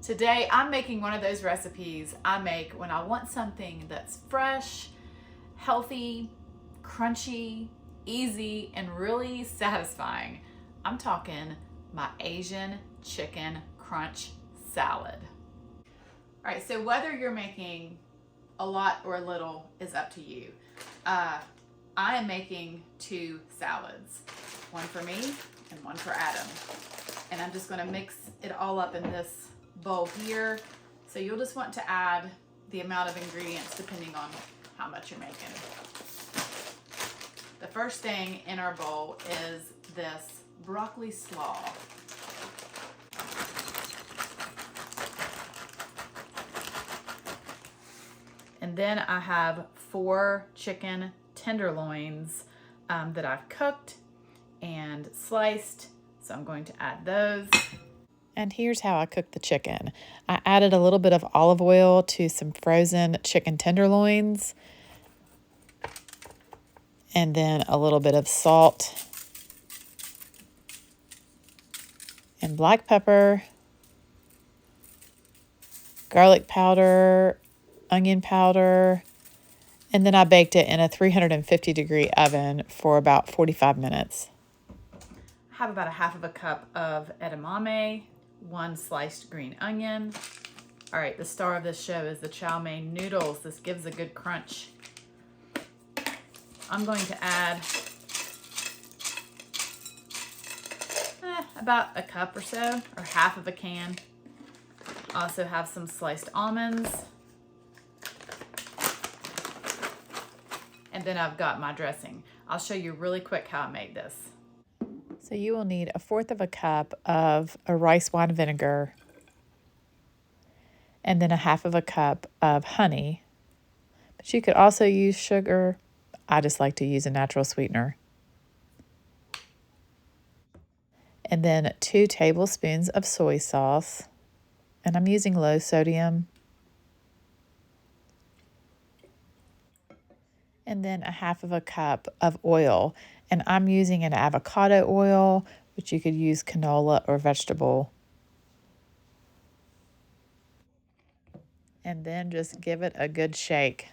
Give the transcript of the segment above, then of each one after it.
Today I'm making one of those recipes I make when I want something that's fresh, healthy, crunchy, easy, and really satisfying. I'm talking my Asian chicken crunch salad. All right, so whether you're making a lot or a little is up to you. I am making 2 salads, one for me and one for Adam. And I'm just gonna mix it all up in this bowl here. So you'll just want to add the amount of ingredients depending on how much you're making. The first thing in our bowl is this broccoli slaw. And then I have 4 chicken tenderloins that I've cooked and sliced. So I'm going to add those. And here's how I cook the chicken. I added a little bit of olive oil to some frozen chicken tenderloins, and then a little bit of salt and black pepper, garlic powder, onion powder, and then I baked it in a 350-degree oven for about 45 minutes. I have about 1/2 cup of edamame, 1 sliced green onion. All right, the star of this show is the chow mein noodles. This gives a good crunch. I'm going to add about a cup or so, or 1/2 can. I also have some sliced almonds. And then I've got my dressing. I'll show you really quick how I made this. So you will need 1/4 cup of a rice wine vinegar, and then 1/2 cup of honey. But you could also use sugar. I just like to use a natural sweetener. And then 2 tablespoons of soy sauce, and I'm using low sodium. And then 1/2 cup of oil. And I'm using an avocado oil, but you could use canola or vegetable. And then just give it a good shake.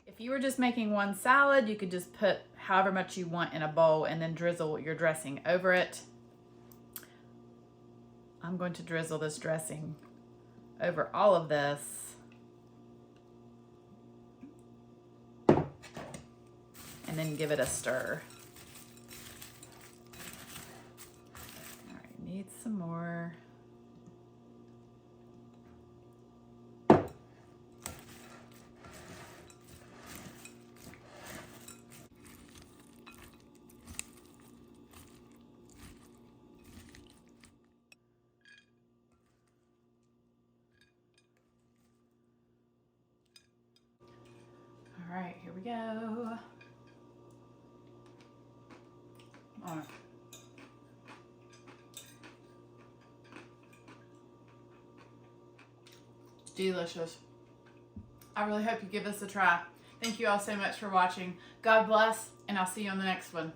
If you were just making one salad, you could just put however much you want in a bowl and then drizzle your dressing over it. I'm going to drizzle this dressing over all of this. And then give it a stir. All right, need some more. All right, here we go. Delicious. I really hope you give this a try. Thank you all so much for watching. God bless, and I'll see you on the next one.